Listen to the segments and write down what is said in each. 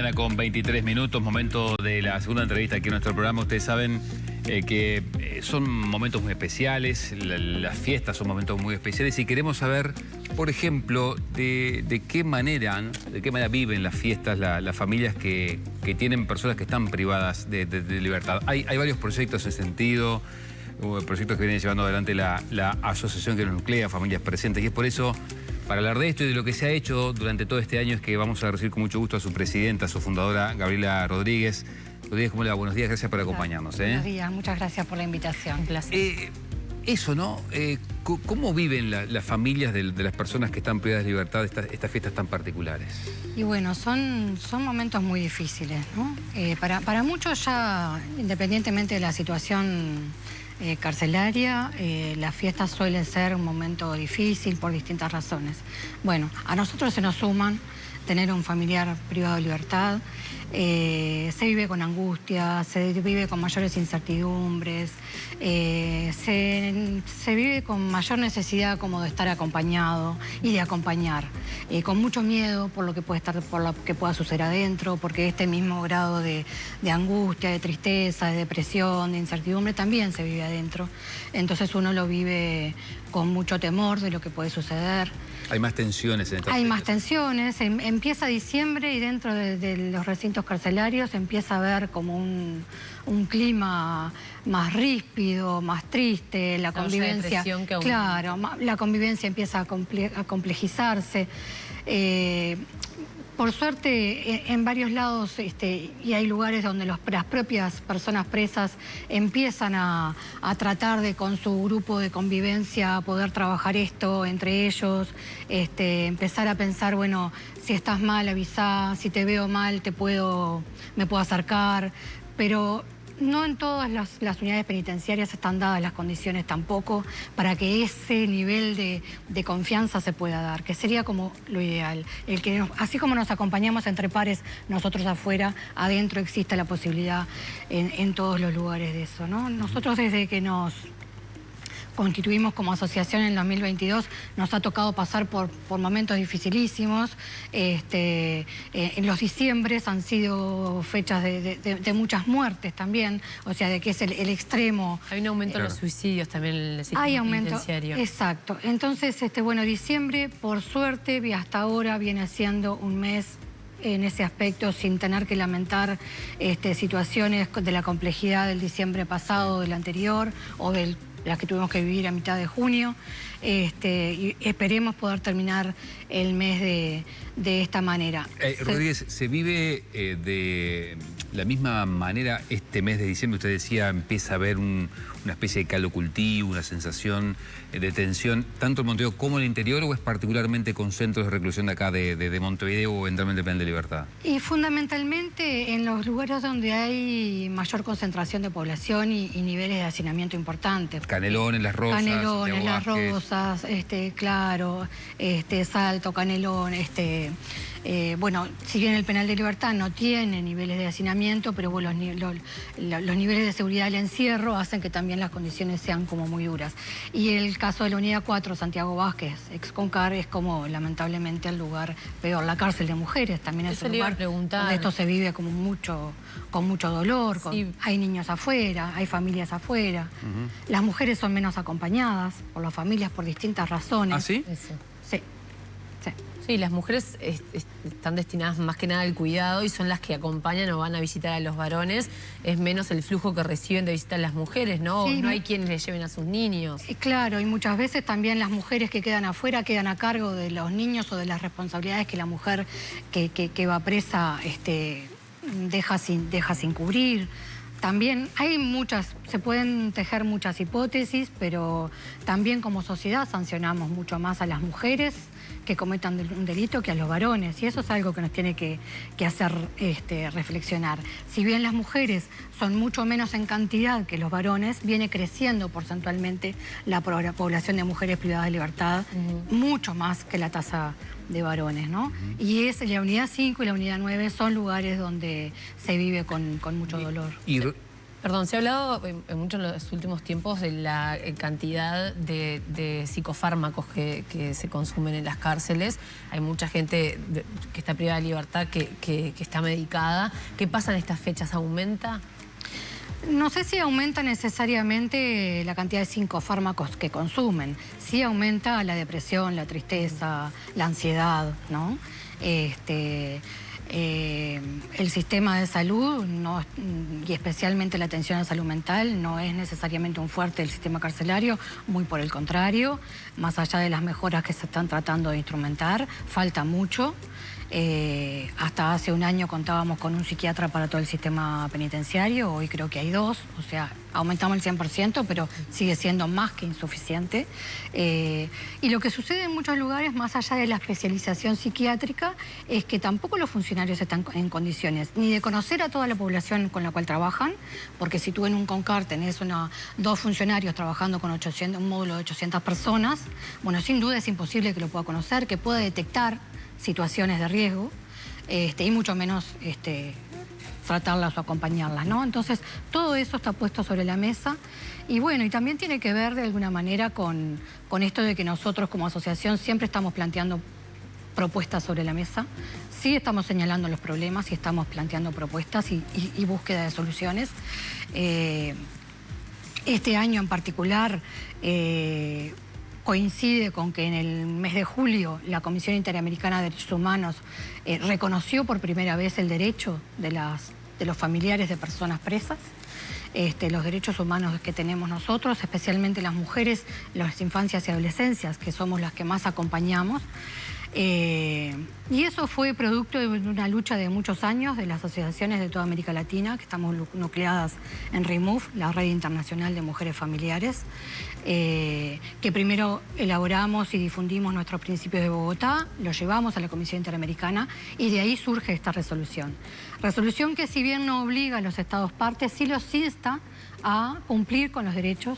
mañana con 23 minutos, momento de la segunda entrevista aquí en nuestro programa. Ustedes saben que son momentos muy especiales, las fiestas son momentos muy especiales y queremos saber, por ejemplo, de qué manera viven las fiestas las familias que tienen personas que están privadas de libertad. Hay varios proyectos en ese sentido, proyectos que viene llevando adelante la asociación que nos nuclea, Familias Presentes, y es por eso, para hablar de esto y de lo que se ha hecho durante todo este año, es que vamos a recibir con mucho gusto a su presidenta, a su fundadora, Gabriela Rodríguez. Rodríguez, ¿cómo le va? Buenos días, gracias por acompañarnos. Buenos días, muchas gracias por la invitación. Un placer. Eso, ¿no? ¿Cómo viven las familias de las personas que están privadas de libertad estas fiestas tan particulares? Y bueno, son momentos muy difíciles, ¿no? Para muchos ya, independientemente de la situación carcelaria, las fiestas suelen ser un momento difícil por distintas razones. Bueno, a nosotros se nos suman tener un familiar privado de libertad, se vive con angustia, se vive con mayores incertidumbres, se vive con mayor necesidad como de estar acompañado y de acompañar, con mucho miedo por lo que pueda suceder adentro, porque este mismo grado de angustia, de tristeza, de depresión, de incertidumbre también se vive adentro. Entonces uno lo vive con mucho temor de lo que puede suceder. Hay más tensiones en estas Hay fechas. más tensiones, empieza diciembre y dentro de los recintos carcelarios empieza a haber como un clima más ríspido, más triste, la convivencia, claro, la convivencia empieza a complejizarse. Por suerte, en varios lados, y hay lugares donde las propias personas presas empiezan a tratar de, con su grupo de convivencia, poder trabajar esto entre ellos, empezar a pensar, bueno, si estás mal, avisá, si te veo mal, me puedo acercar, pero no en todas las unidades penitenciarias están dadas las condiciones tampoco para que ese nivel de confianza se pueda dar, que sería como lo ideal. Así como nos acompañamos entre pares, nosotros afuera, adentro existe la posibilidad en todos los lugares de eso, ¿no? Nosotros desde que nos constituimos como asociación en 2022, nos ha tocado pasar por momentos dificilísimos. En los diciembres han sido fechas de muchas muertes también, o sea, de que es el extremo. Hay un aumento en los suicidios también en el sistema penitenciario. Exacto. Entonces, bueno, diciembre, por suerte, y hasta ahora viene siendo un mes en ese aspecto, sin tener que lamentar situaciones de la complejidad del diciembre pasado, del anterior, o las que tuvimos que vivir a mitad de junio, y esperemos poder terminar el mes de esta manera. Rodríguez, ¿se vive de la misma manera este mes de diciembre? Usted decía, empieza a haber una especie de caldo cultivo, una sensación de tensión, tanto en Montevideo como en el interior, ¿o es particularmente con centros de reclusión de acá de Montevideo o eventualmente Penal de Libertad? Y fundamentalmente en los lugares donde hay mayor concentración de población y niveles de hacinamiento importantes. Canelones, Las Rosas. Canelones, Las Rosas, claro, Salto, Canelón, bueno, si bien el Penal de Libertad no tiene niveles de hacinamiento, pero bueno, los niveles de seguridad del encierro hacen que también las condiciones sean como muy duras. Y el caso de la Unidad 4, Santiago Vázquez, ex Concar, es como lamentablemente el lugar peor. La cárcel de mujeres también es un lugar donde esto se vive como con mucho dolor, hay niños afuera, hay familias afuera. Las mujeres son menos acompañadas por las familias por distintas razones. ¿Ah, sí? Sí. Sí, las mujeres están destinadas más que nada al cuidado y son las que acompañan o van a visitar a los varones. Es menos el flujo que reciben de visitar a las mujeres, ¿no? Sí, no hay quienes les lleven a sus niños. Claro, y muchas veces también las mujeres que quedan afuera quedan a cargo de los niños o de las responsabilidades que la mujer que va presa deja sin cubrir. También se pueden tejer muchas hipótesis, pero también como sociedad sancionamos mucho más a las mujeres que cometan un delito que a los varones, y eso es algo que nos tiene que hacer reflexionar. Si bien las mujeres son mucho menos en cantidad que los varones, viene creciendo porcentualmente la población de mujeres privadas de libertad, mucho más que la tasa de varones, ¿no? Y la unidad 5 y la unidad 9 son lugares donde se vive con mucho dolor. Perdón, se ha hablado mucho en los últimos tiempos de la cantidad de psicofármacos que se consumen en las cárceles. Hay mucha gente que está privada de libertad que está medicada. ¿Qué pasa en estas fechas? ¿Aumenta? No sé si aumenta necesariamente la cantidad de psicofármacos que consumen. Sí aumenta la depresión, la tristeza, la ansiedad, ¿no? El sistema de salud, y especialmente la atención a salud mental, no es necesariamente un fuerte del sistema carcelario, muy por el contrario, más allá de las mejoras que se están tratando de instrumentar, falta mucho. Hasta hace un año contábamos con un psiquiatra para todo el sistema penitenciario, hoy creo que hay 2, o sea, aumentamos el 100%, pero sigue siendo más que insuficiente. Y lo que sucede en muchos lugares, más allá de la especialización psiquiátrica, es que tampoco los funcionarios están en condiciones ni de conocer a toda la población con la cual trabajan, porque si tú en un CONCAR tenés 2 funcionarios trabajando con un módulo de 800 personas, bueno, sin duda es imposible que lo pueda conocer, que pueda detectar situaciones de riesgo, y mucho menos tratarlas o acompañarlas, ¿no? Entonces, todo eso está puesto sobre la mesa y bueno, y también tiene que ver de alguna manera con esto de que nosotros como asociación siempre estamos planteando propuestas sobre la mesa, sí estamos señalando los problemas, sí estamos planteando propuestas y búsqueda de soluciones. Este año en particular coincide con que en el mes de julio la Comisión Interamericana de Derechos Humanos reconoció por primera vez el derecho de los familiares de personas presas, los derechos humanos que tenemos nosotros, especialmente las mujeres, las infancias y adolescencias, que somos las que más acompañamos. Y eso fue producto de una lucha de muchos años de las asociaciones de toda América Latina, que estamos nucleadas en REMOVE, la Red Internacional de Mujeres Familiares, que primero elaboramos y difundimos nuestros principios de Bogotá, los llevamos a la Comisión Interamericana y de ahí surge esta resolución. Resolución que, si bien no obliga a los Estados partes, sí los insta a cumplir con los derechos.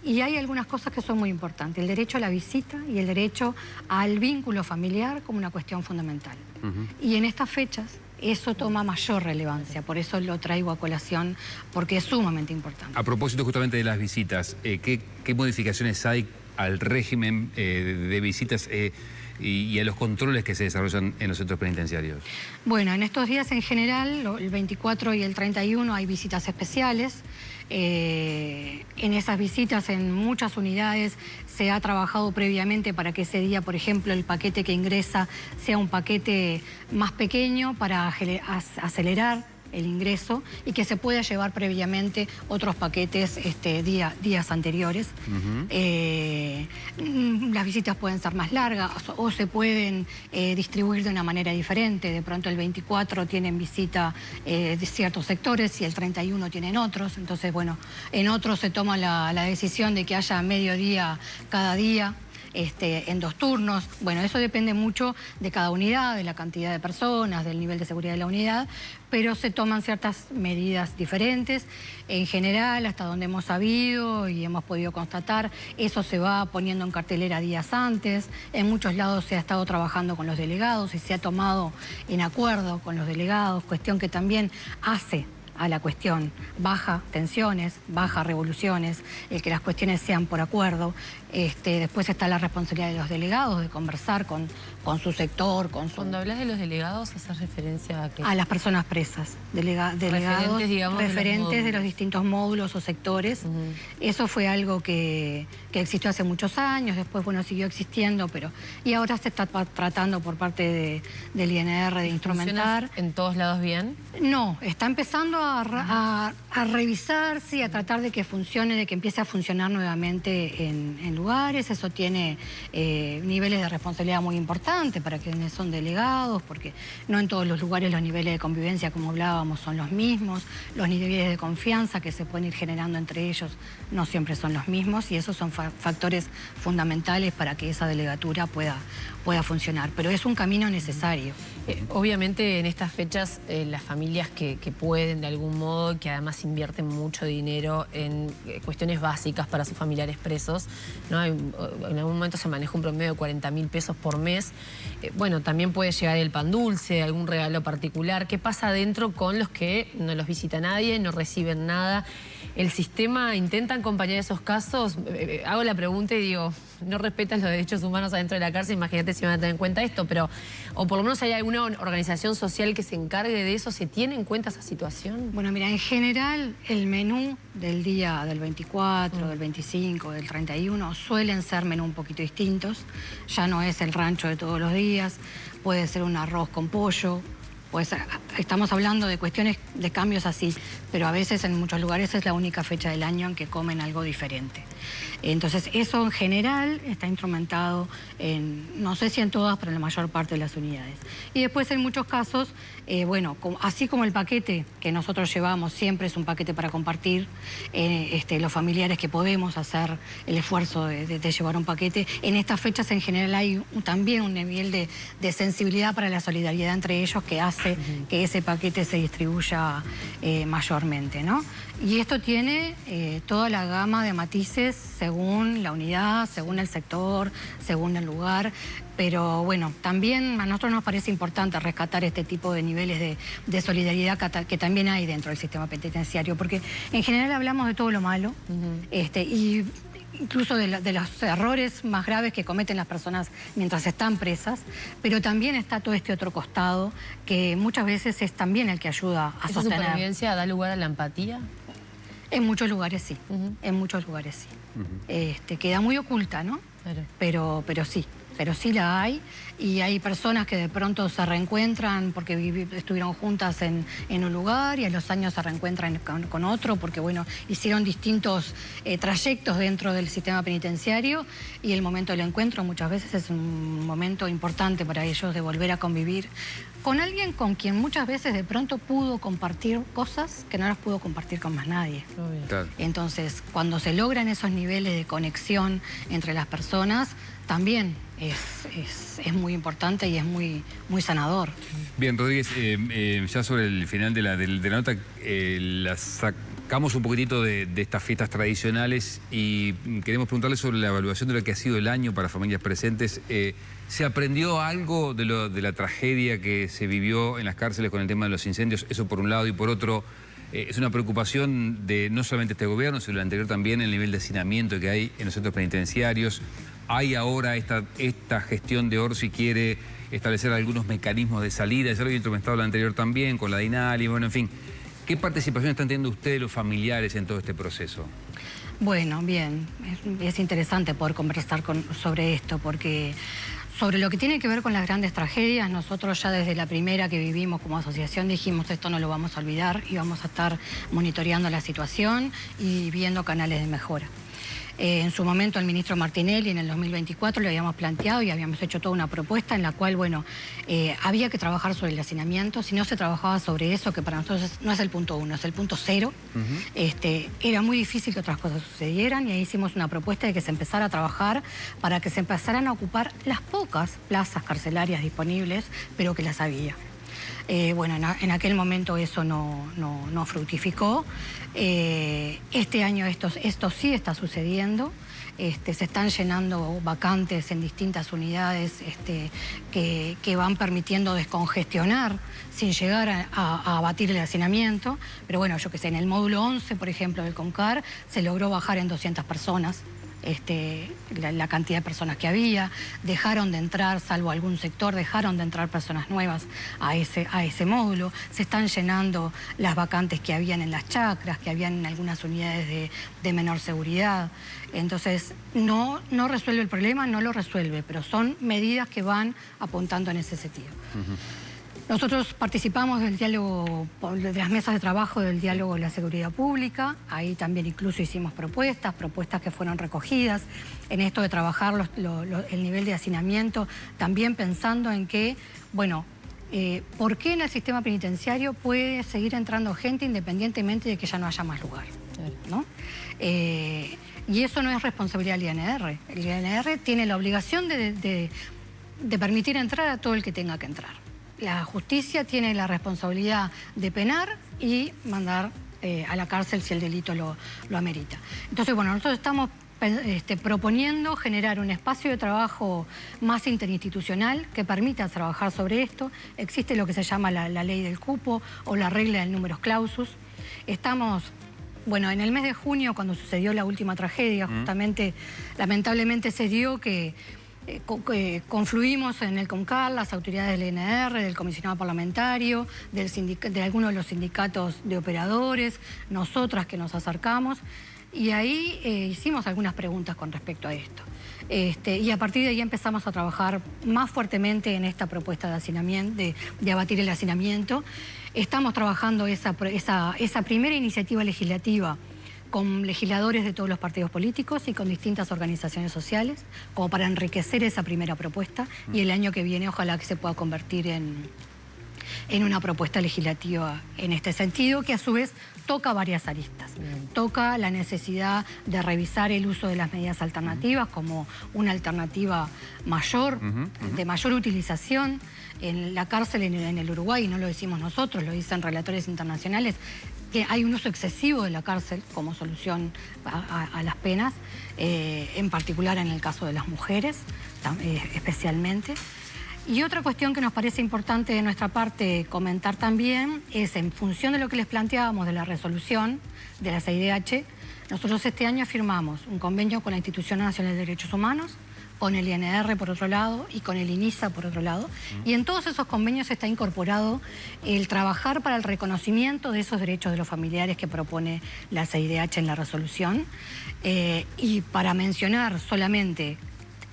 Y hay algunas cosas que son muy importantes, el derecho a la visita y el derecho al vínculo familiar como una cuestión fundamental. Y en estas fechas eso toma mayor relevancia, por eso lo traigo a colación, porque es sumamente importante. A propósito justamente de las visitas, ¿qué modificaciones hay al régimen de visitas y a los controles que se desarrollan en los centros penitenciarios? Bueno, en estos días en general, el 24 y el 31 hay visitas especiales. En esas visitas en muchas unidades se ha trabajado previamente para que ese día, por ejemplo, el paquete que ingresa sea un paquete más pequeño para acelerar el ingreso y que se pueda llevar previamente otros paquetes días anteriores. Las visitas pueden ser más largas o se pueden distribuir de una manera diferente. De pronto el 24 tienen visita de ciertos sectores y el 31 tienen otros. Entonces, bueno, en otros se toma la decisión de que haya mediodía cada día. En 2 turnos. Bueno, eso depende mucho de cada unidad, de la cantidad de personas, del nivel de seguridad de la unidad, pero se toman ciertas medidas diferentes. En general, hasta donde hemos sabido y hemos podido constatar, eso se va poniendo en cartelera días antes. En muchos lados se ha estado trabajando con los delegados y se ha tomado en acuerdo con los delegados, cuestión que también hace a la cuestión, baja tensiones, baja revoluciones, el que las cuestiones sean por acuerdo. Después está la responsabilidad de los delegados de conversar con su sector, con su... Cuando hablas de los delegados, ¿haces referencia a qué? A las personas presas, delegados, referentes, digamos, referentes de los distintos módulos o sectores. Eso fue algo que existió hace muchos años, después, bueno, siguió existiendo, y ahora se está tratando por parte del INR de instrumentar. ¿En todos lados bien? No, está empezando a revisarse, a tratar de que funcione, de que empiece a funcionar nuevamente en lugares. Eso tiene niveles de responsabilidad muy importantes para quienes son delegados, porque no en todos los lugares los niveles de convivencia, como hablábamos, son los mismos. Los niveles de confianza que se pueden ir generando entre ellos no siempre son los mismos, y esos son factores fundamentales para que esa delegatura pueda funcionar. Pero es un camino necesario. Obviamente en estas fechas las familias que pueden de algún modo, que además invierten mucho dinero en cuestiones básicas para sus familiares presos, ¿no? En algún momento se maneja un promedio de 40.000 pesos por mes. Bueno, también puede llegar el pan dulce, algún regalo particular. ¿Qué pasa adentro con los que no los visita nadie, no reciben nada? ¿El sistema intenta acompañar esos casos? Hago la pregunta y digo, no respetan los derechos humanos adentro de la cárcel, imagínate si van a tener en cuenta esto, pero o por lo menos hay alguna organización social que se encargue de eso. ¿Se tiene en cuenta esa situación? Bueno, mira, en general el menú del día del 24, del 25, del 31 suelen ser menú un poquito distintos. Ya no es el rancho de todos los días, puede ser un arroz con pollo. Pues estamos hablando de cuestiones de cambios así, pero a veces en muchos lugares es la única fecha del año en que comen algo diferente. Entonces eso en general está instrumentado en, no sé si en todas, pero en la mayor parte de las unidades. Y después en muchos casos, bueno, así como el paquete que nosotros llevamos siempre es un paquete para compartir, los familiares que podemos hacer el esfuerzo de llevar un paquete, en estas fechas en general hay también un nivel de sensibilidad para la solidaridad entre ellos que hace que ese paquete se distribuya mayormente, ¿no? Y esto tiene toda la gama de matices según la unidad, según el sector, según el lugar. Pero bueno, también a nosotros nos parece importante rescatar este tipo de niveles de solidaridad que también hay dentro del sistema penitenciario, porque en general hablamos de todo lo malo, y incluso de los errores más graves que cometen las personas mientras están presas, pero también está todo este otro costado que muchas veces es también el que ayuda a sostener. ¿Esa supervivencia da lugar a la empatía? En muchos lugares sí, en muchos lugares sí. Queda muy oculta, ¿no? Claro. Pero sí la hay, y hay personas que de pronto se reencuentran porque estuvieron juntas en un lugar y a los años se reencuentran con otro porque, bueno, hicieron distintos trayectos dentro del sistema penitenciario, y el momento del encuentro muchas veces es un momento importante para ellos de volver a convivir con alguien con quien muchas veces de pronto pudo compartir cosas que no las pudo compartir con más nadie. Claro. Entonces, cuando se logran esos niveles de conexión entre las personas, también es muy importante y es muy sanador. Bien, Rodríguez, ya sobre el final de la nota, la sacamos un poquitito de estas fiestas tradicionales y queremos preguntarle sobre la evaluación de lo que ha sido el año para familias presentes. ¿Se aprendió algo de la tragedia que se vivió en las cárceles con el tema de los incendios? Eso por un lado, y por otro, es una preocupación de no solamente este gobierno, sino el anterior también, el nivel de hacinamiento que hay en los centros penitenciarios. Hay ahora esta gestión de Orsi quiere establecer algunos mecanismos de salida, ya lo había instrumentado la anterior también, con la DINALI, bueno, en fin. ¿Qué participación están teniendo ustedes, los familiares, en todo este proceso? Bueno, bien, es interesante poder conversar sobre esto, porque sobre lo que tiene que ver con las grandes tragedias, nosotros ya desde la primera que vivimos como asociación dijimos esto no lo vamos a olvidar y vamos a estar monitoreando la situación y viendo canales de mejora. En su momento el ministro Martinelli en el 2024 le habíamos planteado y habíamos hecho toda una propuesta en la cual, bueno, había que trabajar sobre el hacinamiento. Si no se trabajaba sobre eso, que para nosotros no es el punto 1, es el punto 0, era muy difícil que otras cosas sucedieran, y ahí hicimos una propuesta de que se empezara a trabajar para que se empezaran a ocupar las pocas plazas carcelarias disponibles, pero que las había. Bueno, en aquel momento eso no fructificó. Este año esto sí está sucediendo. Se están llenando vacantes en distintas unidades que van permitiendo descongestionar sin llegar a abatir el hacinamiento. Pero bueno, yo que sé, en el módulo 11, por ejemplo, del CONCAR, se logró bajar en 200 personas. La cantidad de personas que había, dejaron de entrar, salvo algún sector, dejaron de entrar personas nuevas a ese módulo, se están llenando las vacantes que habían en las chacras, que habían en algunas unidades de menor seguridad. Entonces, no resuelve el problema, no lo resuelve, pero son medidas que van apuntando en ese sentido. Nosotros participamos del diálogo, de las mesas de trabajo del diálogo de la seguridad pública. Ahí también incluso hicimos propuestas que fueron recogidas en esto de trabajar el nivel de hacinamiento, también pensando en que, bueno, ¿por qué en el sistema penitenciario puede seguir entrando gente independientemente de que ya no haya más lugar? ¿No? Y eso no es responsabilidad del INR. El INR tiene la obligación de permitir entrar a todo el que tenga que entrar. la justicia tiene la responsabilidad de penar y mandar a la cárcel si el delito lo amerita. Entonces, bueno, nosotros estamos proponiendo generar un espacio de trabajo más interinstitucional que permita trabajar sobre esto. Existe lo que se llama la ley del cupo o la regla del numerus clausus. Estamos, bueno, en el mes de junio, cuando sucedió la última tragedia, justamente, lamentablemente se dio que confluimos en el CONCAR, las autoridades del INR, del comisionado parlamentario, de algunos de los sindicatos de operadores, nosotras que nos acercamos, y ahí hicimos algunas preguntas con respecto a esto. Y a partir de ahí empezamos a trabajar más fuertemente en esta propuesta de hacinamiento, de abatir el hacinamiento. Estamos trabajando esa primera iniciativa legislativa con legisladores de todos los partidos políticos y con distintas organizaciones sociales, como para enriquecer esa primera propuesta, y el año que viene ojalá que se pueda convertir en una propuesta legislativa en este sentido, que a su vez toca varias aristas. Toca la necesidad de revisar el uso de las medidas alternativas como una alternativa mayor, de mayor utilización. En la cárcel en el Uruguay, y no lo decimos nosotros, lo dicen relatores internacionales, que hay un uso excesivo de la cárcel como solución a las penas, en particular en el caso de las mujeres, especialmente. Y otra cuestión que nos parece importante de nuestra parte comentar también es, en función de lo que les planteábamos de la resolución de la CIDH, nosotros este año firmamos un convenio con la Institución Nacional de Derechos Humanos, con el INR por otro lado y con el INISA por otro lado. Y en todos esos convenios está incorporado el trabajar para el reconocimiento de esos derechos de los familiares que propone la CIDH en la resolución. Y para mencionar solamente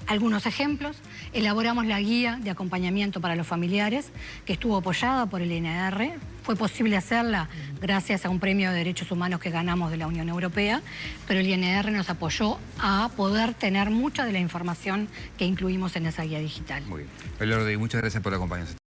algunos ejemplos, elaboramos la guía de acompañamiento para los familiares, que estuvo apoyada por el INR. Fue posible hacerla gracias a un premio de derechos humanos que ganamos de la Unión Europea, pero el INR nos apoyó a poder tener mucha de la información que incluimos en esa guía digital. Muy bien. Elordi, muchas gracias por acompañarnos.